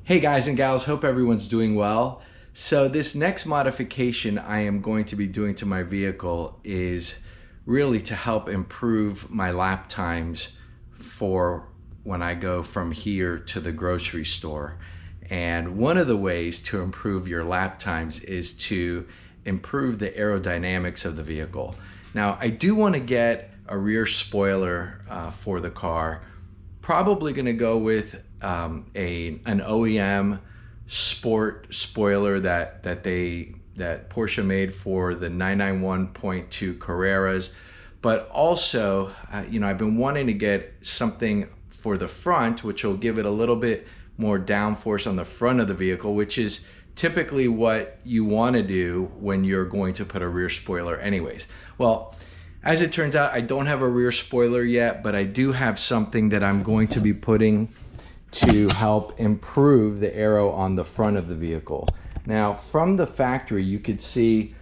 Hey guys and gals, hope everyone's doing well. So this next modification I am going to be doing to my vehicle is really to help improve my lap times for when I go from here to the grocery store. And one of the ways to improve your lap times is to improve the aerodynamics of the vehicle. Now, I do want to get a rear spoiler for the car. Probably going to go with an OEM sport spoiler that Porsche made for the 991.2 Carreras, but also I've been wanting to get something for the front which will give it a little bit more downforce on the front of the vehicle, which is typically what you want to do when you're going to put a rear spoiler anyways. Well, as it turns out, I don't have a rear spoiler yet, but I do have something that I'm going to be putting to help improve the aero on the front of the vehicle. Now, from the factory, you could see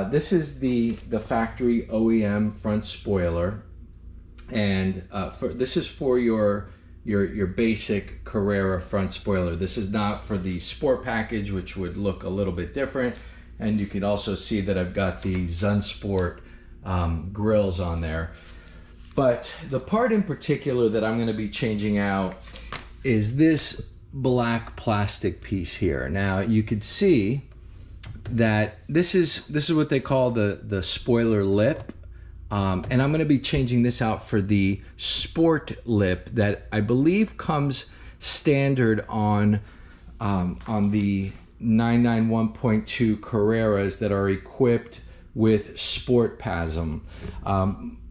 this is the factory OEM front spoiler, and this is for your basic Carrera front spoiler. This is not for the sport package, which would look a little bit different. And you can also see that I've got the Sport grills on there. But the part in particular that I'm going to be changing out is this black plastic piece here. Now you could see that this is what they call the spoiler lip, and I'm going to be changing this out for the sport lip that I believe comes standard on the 991.2 Carreras that are equipped with sport PASM.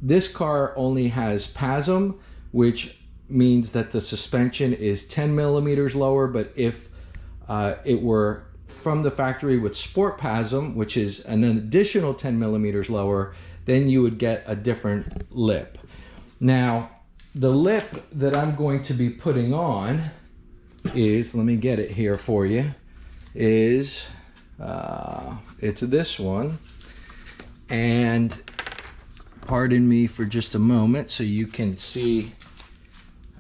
This car only has PASM, which means that the suspension is 10 millimeters lower, but if it were from the factory with sport PASM, which is an additional 10 millimeters lower, then you would get a different lip. Now, the lip that I'm going to be putting on is, let me get it here for you, is it's this one. And pardon me for just a moment so you can see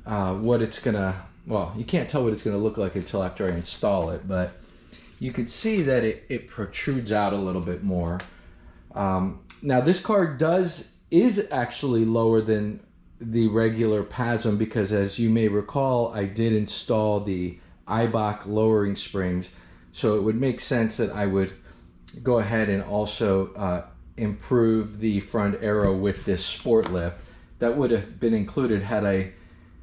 what it's gonna, well, you can't tell what it's gonna look like until after I install it, but you can see that it protrudes out a little bit more. Now this car is actually lower than the regular PASM because, as you may recall, I did install the Eibach lowering springs, so it would make sense that I would go ahead and also improve the front aero with this sport lip. That would have been included had I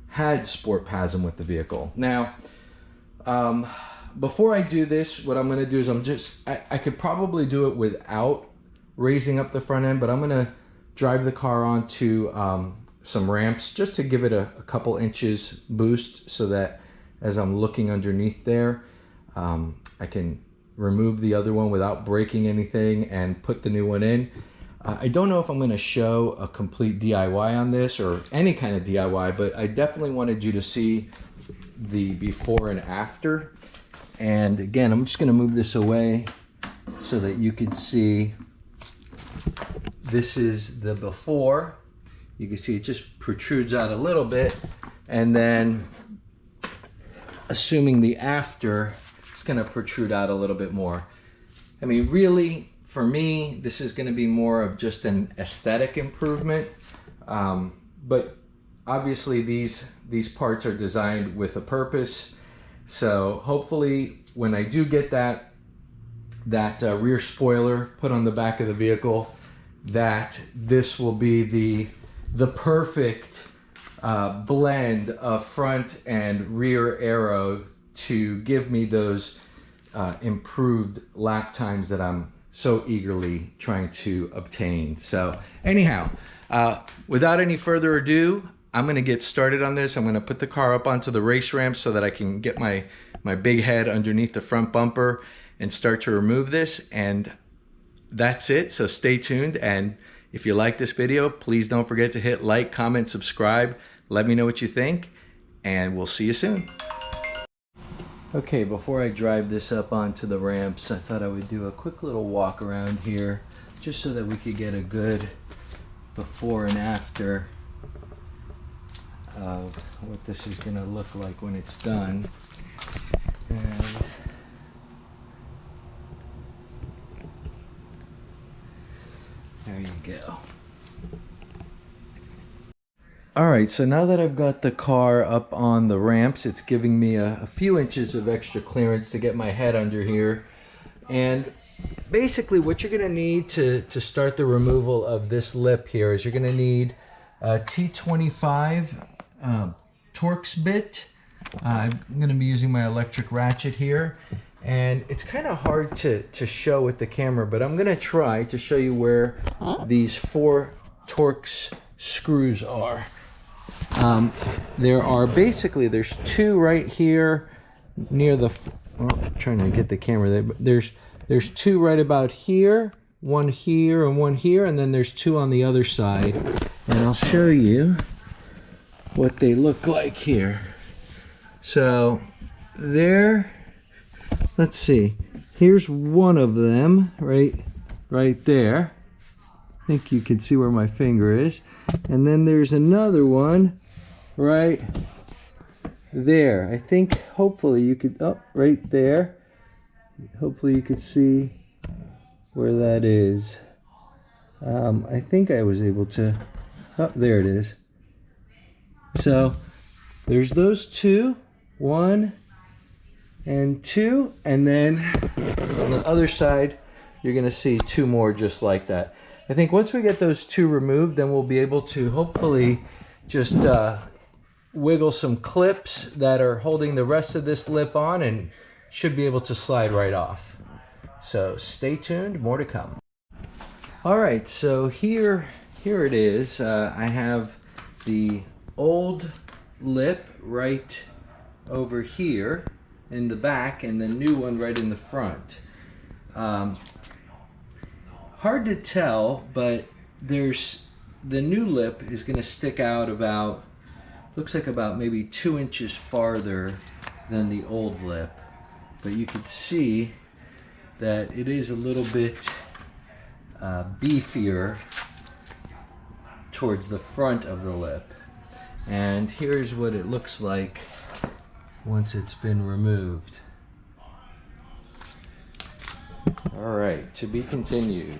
had sport PASM with the vehicle. Now, before I do this, what I'm going to do is I could probably do it without raising up the front end, but I'm going to drive the car onto some ramps just to give it a couple inches boost so that as I'm looking underneath there, I can remove the other one without breaking anything and put the new one in. I don't know if I'm going to show a complete DIY on this or any kind of DIY, but I definitely wanted you to see the before and after. And again, I'm just going to move this away so that you can see this is the before. You can see it just protrudes out a little bit, and then assuming the after, it's going to protrude out a little bit more. I mean, really, for me, this is going to be more of just an aesthetic improvement. But obviously, these parts are designed with a purpose. So hopefully, when I do get that rear spoiler put on the back of the vehicle, that this will be the perfect blend of front and rear aero to give me those improved lap times that I'm so eagerly trying to obtain. So anyhow, without any further ado, I'm going to get started on this. I'm going to put the car up onto the race ramp so that I can get my big head underneath the front bumper and start to remove this. And that's it. So stay tuned. And if you like this video, please don't forget to hit like, comment, subscribe. Let me know what you think, and we'll see you soon. Okay, before I drive this up onto the ramps, I thought I would do a quick little walk around here just so that we could get a good before and after of what this is going to look like when it's done. And there you go. Alright, so now that I've got the car up on the ramps, it's giving me a few inches of extra clearance to get my head under here. And basically what you're going to need to start the removal of this lip here is you're going to need a T25 Torx bit. I'm going to be using my electric ratchet here. And it's kind of hard to show with the camera, but I'm going to try to show you where these 4 Torx screws are. There's 2 right here near the, I'm trying to get the camera there. There's 2 right about here, 1 here and 1 here, and then there's 2 on the other side. And I'll show you what they look like here. So there, let's see. Here's one of them right there. I think you can see where my finger is. And then there's another one right there. I think hopefully you could, oh, right there. Hopefully you could see where that is. I think I was able to, oh, there it is. So there's those 2, 1 and 2, and then on the other side you're gonna see 2 more just like that. I think once we get those 2 removed, then we'll be able to hopefully just wiggle some clips that are holding the rest of this lip on and should be able to slide right off. So stay tuned, more to come. All right, so here it is. I have the old lip right over here in the back and the new one right in the front. Hard to tell, but the new lip is going to stick out about, looks like about maybe 2 inches farther than the old lip. But you can see that it is a little bit beefier towards the front of the lip. And here's what it looks like once it's been removed. All right, to be continued.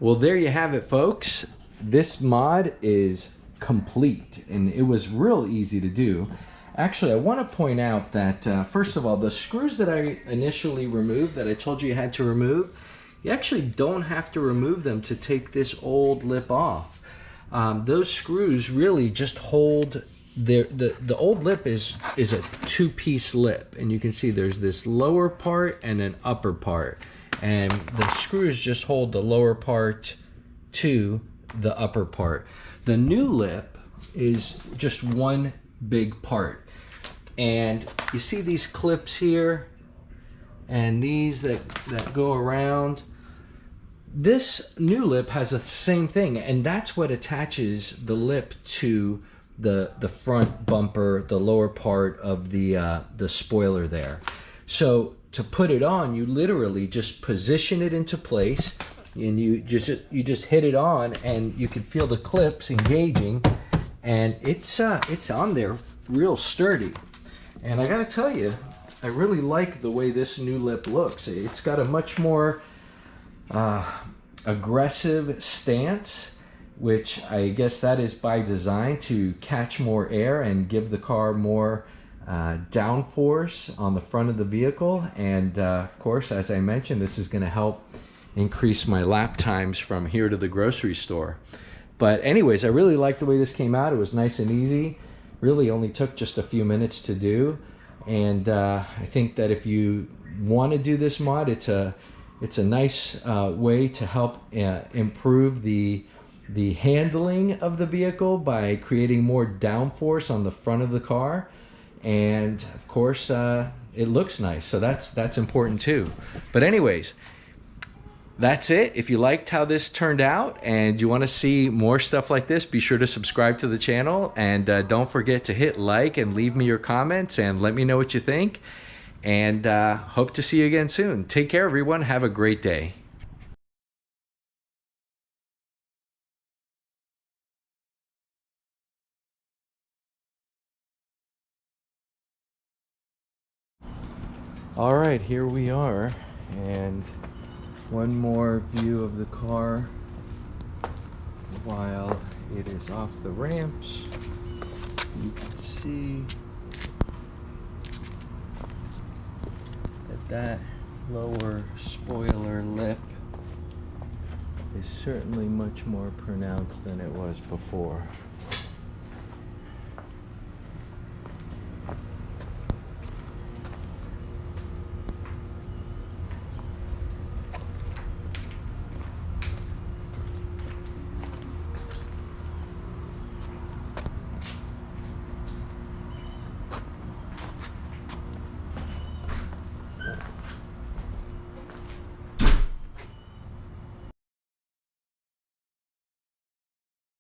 Well, there you have it, folks. This mod is complete, and it was real easy to do. Actually, I want to point out that, first of all, the screws that I initially removed, that I told you had to remove, you actually don't have to remove them to take this old lip off. Those screws really just hold, the old lip is a 2-piece lip, and you can see there's this lower part and an upper part. And the screws just hold the lower part to the upper part. The new lip is just one big part. And you see these clips here and these that go around. This new lip has the same thing, and that's what attaches the lip to the front bumper, the lower part of the spoiler there. So to put it on, you literally just position it into place, and you just hit it on, and you can feel the clips engaging, and it's on there real sturdy. And I gotta tell you, I really like the way this new lip looks. It's got a much more aggressive stance, which I guess that is by design to catch more air and give the car more downforce on the front of the vehicle. And of course, as I mentioned, this is going to help increase my lap times from here to the grocery store. But anyways, I really like the way this came out. It was nice and easy. Really only took just a few minutes to do. And I think that if you want to do this mod, it's a nice way to help improve the handling of the vehicle by creating more downforce on the front of the car. And of course, it looks nice, so that's important too. But anyways, that's it. If you liked how this turned out and you want to see more stuff like this, be sure to subscribe to the channel, and don't forget to hit like and leave me your comments and let me know what you think. And hope to see you again soon. Take care, everyone. Have a great day. All right, here we are, and one more view of the car while it is off the ramps. You can see that lower spoiler lip is certainly much more pronounced than it was before.